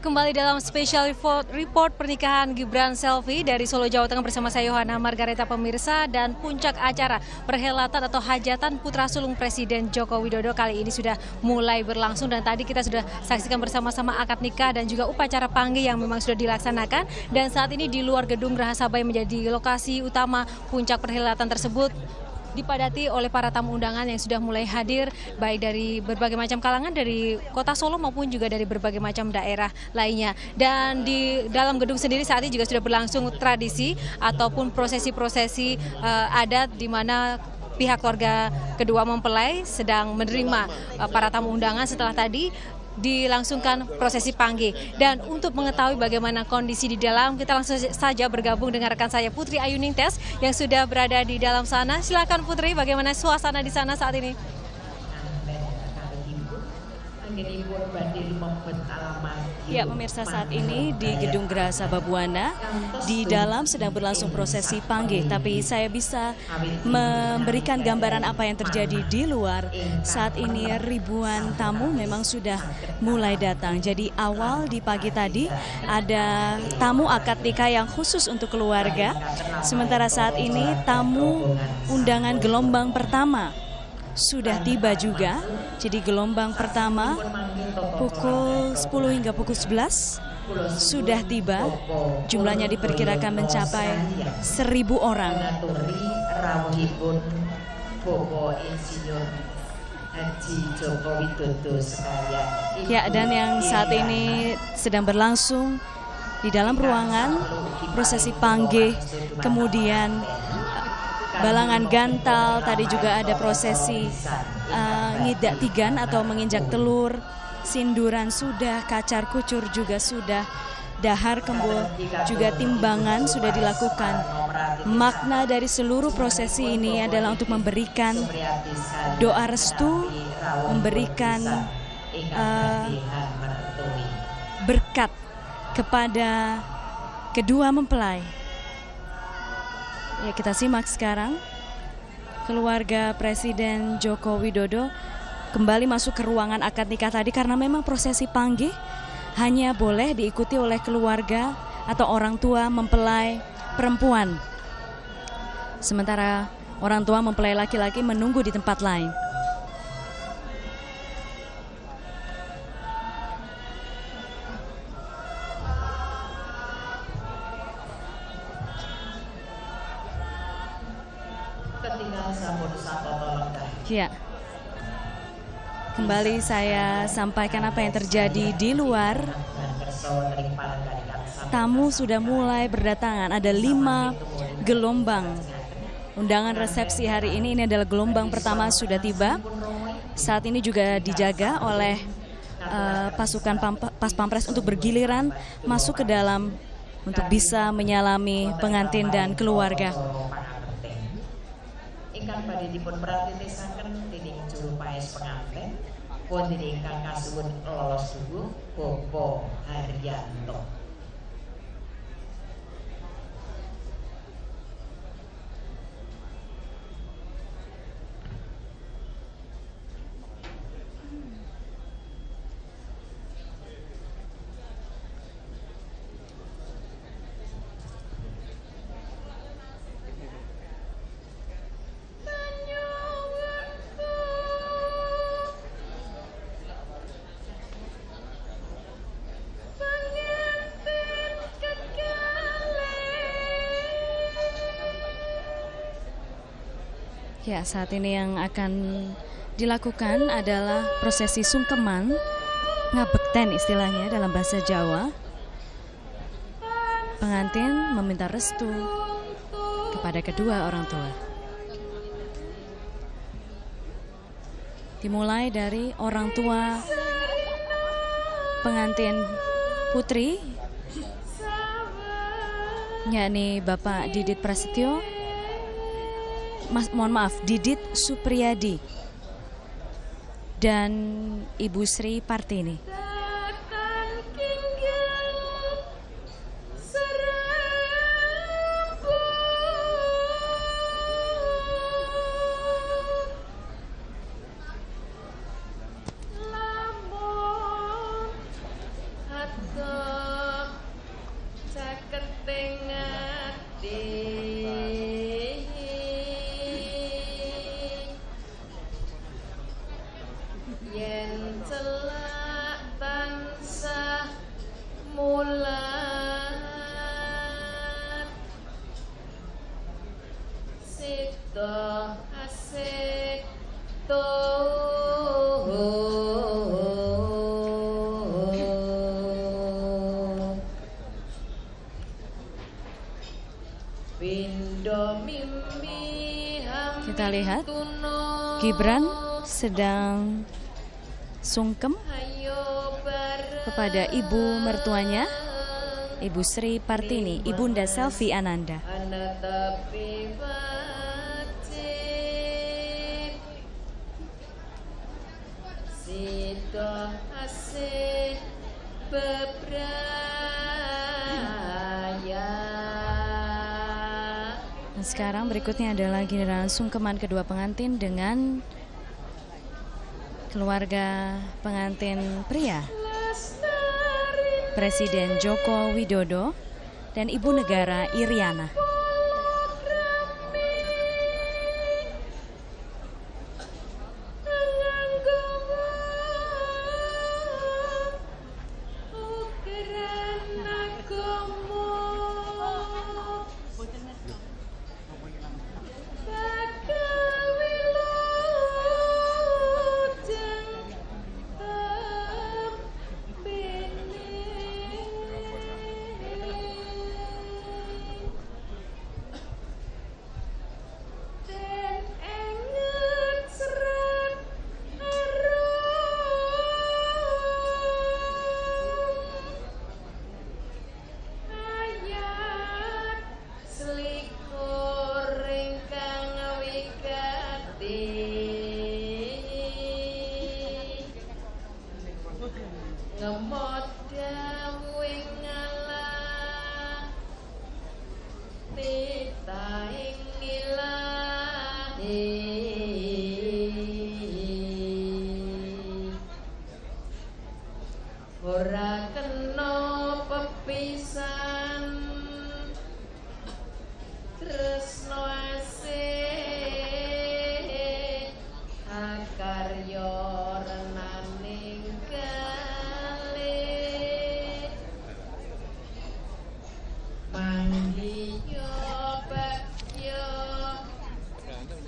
Kembali dalam spesial report pernikahan Gibran Selvi dari Solo, Jawa Tengah bersama saya Yohana Margareta pemirsa, dan puncak acara perhelatan atau hajatan putra sulung Presiden Joko Widodo kali ini sudah mulai berlangsung, dan tadi kita sudah saksikan bersama-sama akad nikah dan juga upacara panggih yang memang sudah dilaksanakan, dan saat ini di luar gedung Geraha Sabaya menjadi lokasi utama puncak perhelatan tersebut dipadati oleh para tamu undangan yang sudah mulai hadir, baik dari berbagai macam kalangan dari kota Solo maupun juga dari berbagai macam daerah lainnya. Dan di dalam gedung sendiri saat ini juga sudah berlangsung tradisi ataupun prosesi-prosesi adat, di mana pihak keluarga kedua mempelai sedang menerima para tamu undangan setelah tadi dilangsungkan prosesi panggih. Dan untuk mengetahui bagaimana kondisi di dalam, kita langsung saja bergabung dengan rekan saya Putri Ayu Ningtyas yang sudah berada di dalam sana. Silakan Putri, bagaimana suasana di sana saat ini? Ya, pemirsa, saat ini di Gedung Geraha Sababwana di dalam sedang berlangsung prosesi panggih, tapi saya bisa memberikan gambaran apa yang terjadi di luar. Saat ini ribuan tamu memang sudah mulai datang. Jadi awal di pagi tadi ada tamu akad nikah yang khusus untuk keluarga. Sementara saat ini tamu undangan gelombang pertama sudah tiba juga. Jadi gelombang pertama pukul 10 hingga pukul 11 sudah tiba. Jumlahnya diperkirakan mencapai 1.000 orang. Ya, dan yang saat ini sedang berlangsung di dalam ruangan prosesi panggih, kemudian balangan gantal, tadi juga ada prosesi ngidak tigan atau menginjak telur, sinduran sudah, kacar kucur juga sudah, dahar kembul juga timbangan sudah dilakukan. Makna dari seluruh prosesi ini adalah untuk memberikan doa restu, memberikan berkat kepada kedua mempelai. Ya, kita simak sekarang keluarga Presiden Joko Widodo kembali masuk ke ruangan akad nikah tadi, karena memang prosesi panggih hanya boleh diikuti oleh keluarga atau orang tua mempelai perempuan. Sementara orang tua mempelai laki-laki menunggu di tempat lain. Ya, kembali saya sampaikan apa yang terjadi di luar. Tamu sudah mulai berdatangan, ada 5 gelombang undangan resepsi hari ini. Ini adalah gelombang pertama sudah tiba. Saat ini juga dijaga oleh pasukan Pas Pampres untuk bergiliran masuk ke dalam untuk bisa menyalami pengantin dan keluarga. Ingkang badhe dipun pratitisaken dening juru paes pengantin wonten ingkang kasuwun lolos subuh Bapak Haryanto. Ya, saat ini yang akan dilakukan adalah prosesi sungkeman, ngabekten istilahnya dalam bahasa Jawa. Pengantin meminta restu kepada kedua orang tua. Dimulai dari orang tua pengantin putri, yakni Bapak Didit Prasetyo, Didit Supriyadi dan Ibu Sri Partini. Lamun lihat Gibran sedang sungkem kepada ibu mertuanya, Ibu Sri Partini, Ibunda Selvi Ananda. Dan sekarang berikutnya adalah giliran sungkeman kedua pengantin dengan keluarga pengantin pria, Presiden Joko Widodo dan Ibu Negara Iriana. Ora kena pepisan tresno asih akarya renaning kalih manggiyo bakyo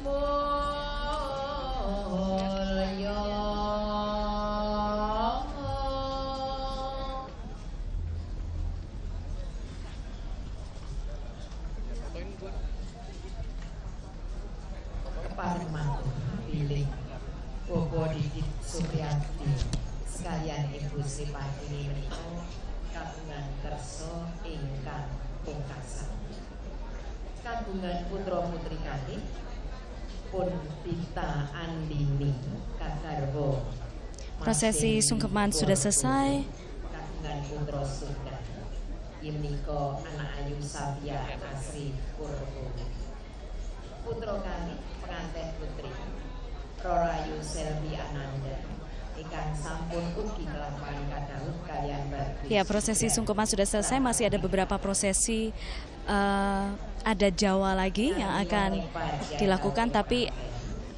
mulya. Parmanto pilih Bobo Didit Supriyati sekalian Ibu Sri Partini menika kagungan kersa ingkang pungkasan. Kagungan putra putri kalih pun Tita Andini kagarwa. Prosesi sungkeman sudah selesai. Kagungan putra Sunda menika anak ayu Savia Asri Purbo. Putra kami pengantin putri Rorayu Selvi Ananda ikan sampun ugi kelampahan kadahut kalian berbisa. Ya, prosesi sungkeman sudah selesai, masih ada beberapa prosesi ada Jawa lagi yang akan dilakukan, tapi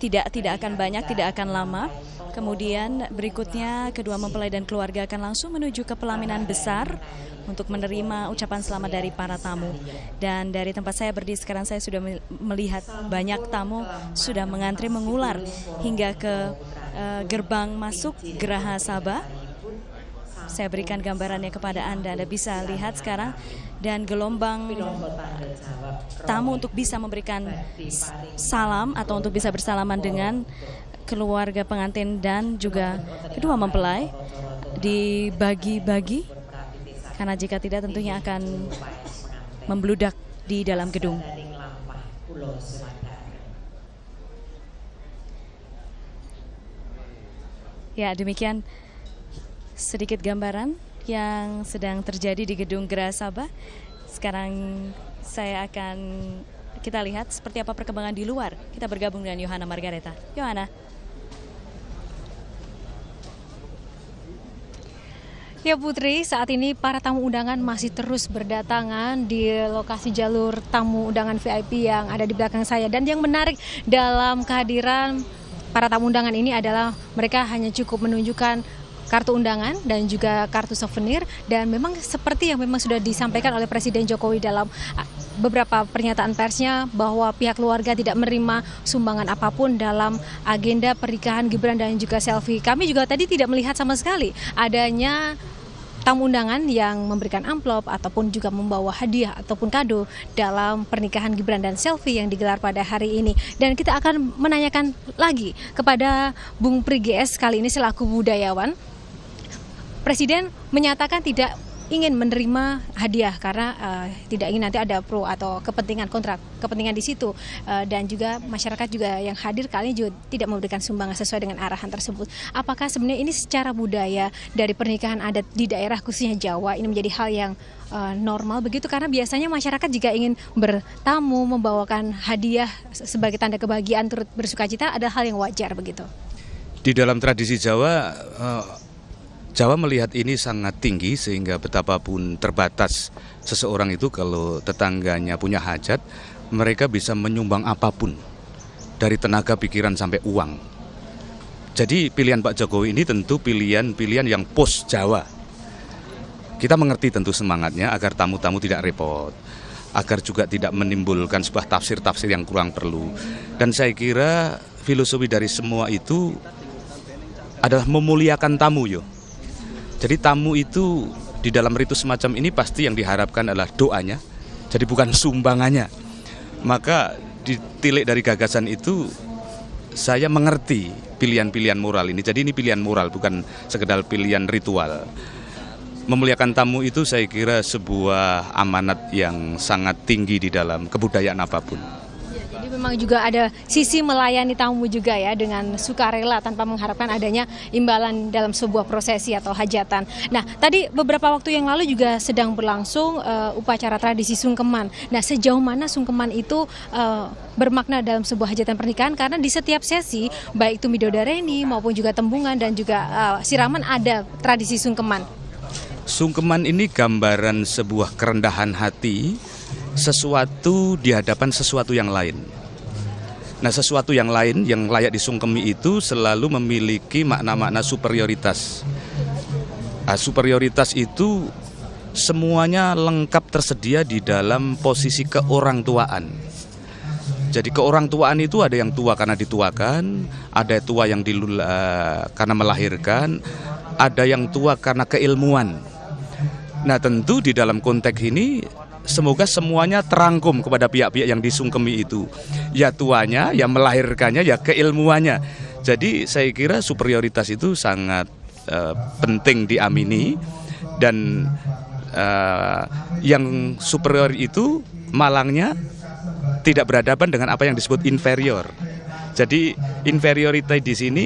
tidak akan banyak, tidak akan lama. Kemudian berikutnya kedua mempelai dan keluarga akan langsung menuju ke pelaminan besar untuk menerima ucapan selamat dari para tamu. Dan dari tempat saya berdiri sekarang saya sudah melihat banyak tamu sudah mengantri mengular hingga ke gerbang masuk Geraha Sabah. Saya berikan gambarannya kepada Anda bisa lihat sekarang. Dan gelombang tamu untuk bisa memberikan salam atau untuk bisa bersalaman dengan keluarga pengantin dan juga kedua mempelai dibagi-bagi, karena jika tidak tentunya akan membludak di dalam gedung. Ya, demikian sedikit gambaran yang sedang terjadi di gedung Geraha Sabah. Sekarang kita lihat seperti apa perkembangan di luar. Kita bergabung dengan Yohana Margareta. Yohana. Ya Putri, saat ini para tamu undangan masih terus berdatangan di lokasi jalur tamu undangan VIP yang ada di belakang saya. Dan yang menarik dalam kehadiran para tamu undangan ini adalah mereka hanya cukup menunjukkan kartu undangan dan juga kartu souvenir. Dan memang seperti yang memang sudah disampaikan oleh Presiden Jokowi dalam beberapa pernyataan persnya bahwa pihak keluarga tidak menerima sumbangan apapun dalam agenda pernikahan Gibran dan juga Selvi. Kami juga tadi tidak melihat sama sekali adanya tamu undangan yang memberikan amplop ataupun juga membawa hadiah ataupun kado dalam pernikahan Gibran dan Selvi yang digelar pada hari ini. Dan kita akan menanyakan lagi kepada Bung Pri GS kali ini selaku budayawan. Presiden menyatakan tidak ingin menerima hadiah karena tidak ingin nanti ada pro atau kepentingan di situ, dan juga masyarakat juga yang hadir kali ini juga tidak memberikan sumbangan sesuai dengan arahan tersebut. Apakah sebenarnya ini secara budaya dari pernikahan adat di daerah khususnya Jawa ini menjadi hal yang normal begitu, karena biasanya masyarakat jika ingin bertamu membawakan hadiah sebagai tanda kebahagiaan turut bersukacita adalah hal yang wajar begitu. Di dalam tradisi Jawa, Jawa melihat ini sangat tinggi sehingga betapapun terbatas seseorang itu kalau tetangganya punya hajat, mereka bisa menyumbang apapun dari tenaga, pikiran sampai uang. Jadi pilihan Pak Jokowi ini tentu pilihan yang post Jawa. Kita mengerti tentu semangatnya agar tamu-tamu tidak repot, agar juga tidak menimbulkan sebuah tafsir-tafsir yang kurang perlu. Dan saya kira filosofi dari semua itu adalah memuliakan tamu yo. Jadi tamu itu di dalam ritus semacam ini pasti yang diharapkan adalah doanya, jadi bukan sumbangannya. Maka ditilik dari gagasan itu, saya mengerti pilihan-pilihan moral ini. Jadi ini pilihan moral, bukan sekedar pilihan ritual. Memuliakan tamu itu saya kira sebuah amanat yang sangat tinggi di dalam kebudayaan apapun. Jadi memang juga ada sisi melayani tamu juga ya, dengan sukarela tanpa mengharapkan adanya imbalan dalam sebuah prosesi atau hajatan. Nah, tadi beberapa waktu yang lalu juga sedang berlangsung upacara tradisi sungkeman. Nah, sejauh mana sungkeman itu bermakna dalam sebuah hajatan pernikahan, karena di setiap sesi baik itu midodareni maupun juga tembungan dan juga siraman ada tradisi sungkeman. Sungkeman ini gambaran sebuah kerendahan hati, sesuatu di hadapan sesuatu yang lain. Nah, sesuatu yang lain yang layak disungkemi itu selalu memiliki makna-makna superioritas. Superioritas itu semuanya lengkap tersedia di dalam posisi keorangtuaan. Jadi keorangtuaan itu ada yang tua karena dituakan, ada tua yang karena melahirkan, ada yang tua karena keilmuan. Nah, tentu di dalam konteks ini semoga semuanya terangkum kepada pihak-pihak yang disungkemi itu. Ya tuanya, ya melahirkannya, ya keilmuannya. Jadi saya kira superioritas itu sangat penting diamini. Dan yang superior itu malangnya tidak berhadapan dengan apa yang disebut inferior. Jadi inferioritas di sini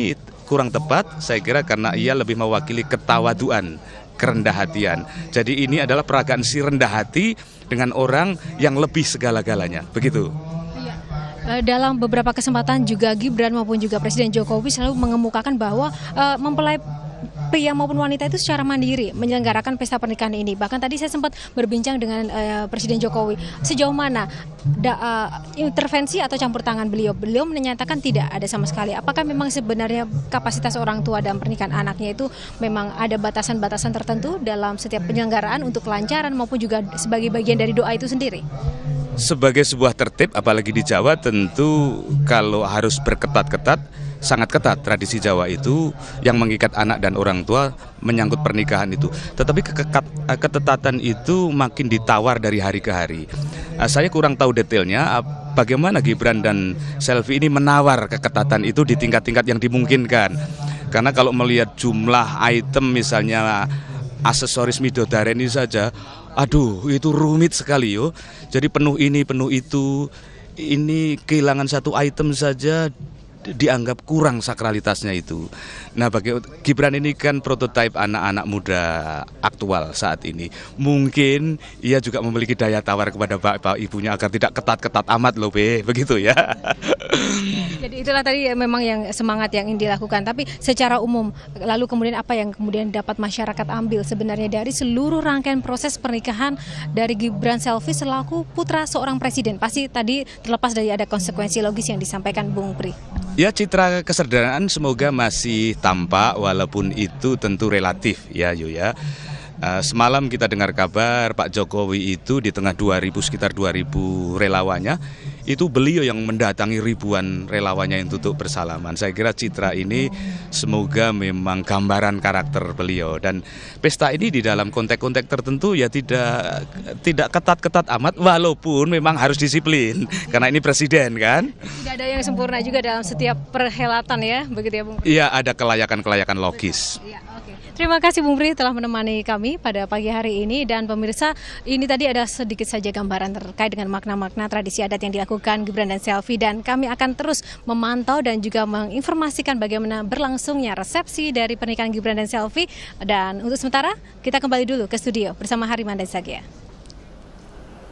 kurang tepat, saya kira karena ia lebih mewakili ketawaduan, kerendah hatian. Jadi ini adalah peragaan si rendah hati dengan orang yang lebih segala-galanya, begitu. Dalam beberapa kesempatan juga Gibran maupun juga Presiden Jokowi selalu mengemukakan bahwa mempelai pria maupun wanita itu secara mandiri menyelenggarakan pesta pernikahan ini. Bahkan tadi saya sempat berbincang dengan Presiden Jokowi, sejauh mana intervensi atau campur tangan beliau. Beliau menyatakan tidak ada sama sekali. Apakah memang sebenarnya kapasitas orang tua dalam pernikahan anaknya itu memang ada batasan-batasan tertentu dalam setiap penyelenggaraan untuk kelancaran maupun juga sebagai bagian dari doa itu sendiri? Sebagai sebuah tertib, apalagi di Jawa, tentu kalau harus berketat-ketat, sangat ketat tradisi Jawa itu yang mengikat anak dan orang tua menyangkut pernikahan itu. Tetapi ketetatan itu makin ditawar dari hari ke hari. Saya kurang tahu detailnya bagaimana Gibran dan Selvi ini menawar keketatan itu di tingkat-tingkat yang dimungkinkan. Karena kalau melihat jumlah item misalnya aksesoris midodareni saja, aduh itu rumit sekali yo. Jadi penuh ini, penuh itu. Ini kehilangan satu item saja dianggap kurang sakralitasnya itu. Nah, bagi Gibran ini kan prototipe anak-anak muda aktual saat ini. Mungkin ia juga memiliki daya tawar kepada bapak ibunya agar tidak ketat-ketat amat loh, begitu ya. Jadi itulah tadi memang yang semangat yang ingin dilakukan. Tapi secara umum, lalu kemudian apa yang kemudian dapat masyarakat ambil sebenarnya dari seluruh rangkaian proses pernikahan dari Gibran Selvi selaku putra seorang presiden? Pasti tadi terlepas dari ada konsekuensi logis yang disampaikan Bung Pri. Ya, citra kesederhanaan semoga masih tampak walaupun itu tentu relatif ya Yuya. Semalam kita dengar kabar Pak Jokowi itu di tengah sekitar 2000 relawannya itu beliau yang mendatangi ribuan relawannya untuk bersalaman. Saya kira citra ini semoga memang gambaran karakter beliau, dan pesta ini di dalam konteks-konteks tertentu ya tidak ketat-ketat amat, walaupun memang harus disiplin karena ini presiden kan. Tidak ada yang sempurna juga dalam setiap perhelatan ya, begitu ya Bung Pri? Iya, ada kelayakan-kelayakan logis. Ya, oke. Terima kasih Bung Pri telah menemani kami pada pagi hari ini, dan pemirsa, ini tadi ada sedikit saja gambaran terkait dengan makna-makna tradisi adat yang dilakukan Gibran dan Selvi, dan kami akan terus memantau dan juga menginformasikan bagaimana berlangsungnya resepsi dari pernikahan Gibran dan Selvi. Dan untuk sementara kita kembali dulu ke studio bersama Hariman dan Zakia.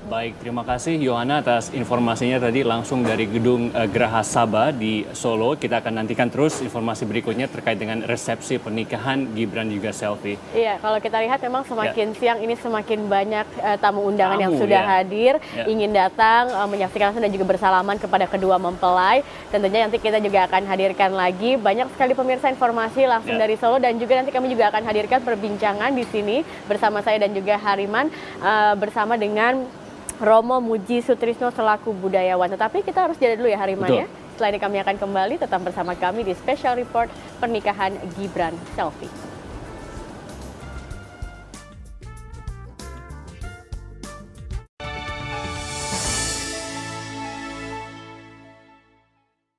Baik, terima kasih Yohana atas informasinya tadi langsung dari Gedung Geraha Sabah di Solo. Kita akan nantikan terus informasi berikutnya terkait dengan resepsi pernikahan Gibran juga Selvi. Iya, kalau kita lihat memang semakin siang ini semakin banyak tamu undangan yang sudah hadir, ingin datang menyaksikan langsung dan juga bersalaman kepada kedua mempelai. Tentunya nanti kita juga akan hadirkan lagi banyak sekali pemirsa informasi langsung dari Solo, dan juga nanti kami juga akan hadirkan perbincangan di sini bersama saya dan juga Hariman bersama dengan Romo Muji Sutrisno selaku budayawan. Tetapi kita harus jeda dulu ya Hariman ya. Setelah ini kami akan kembali tetap bersama kami di Special Report Pernikahan Gibran Selvi.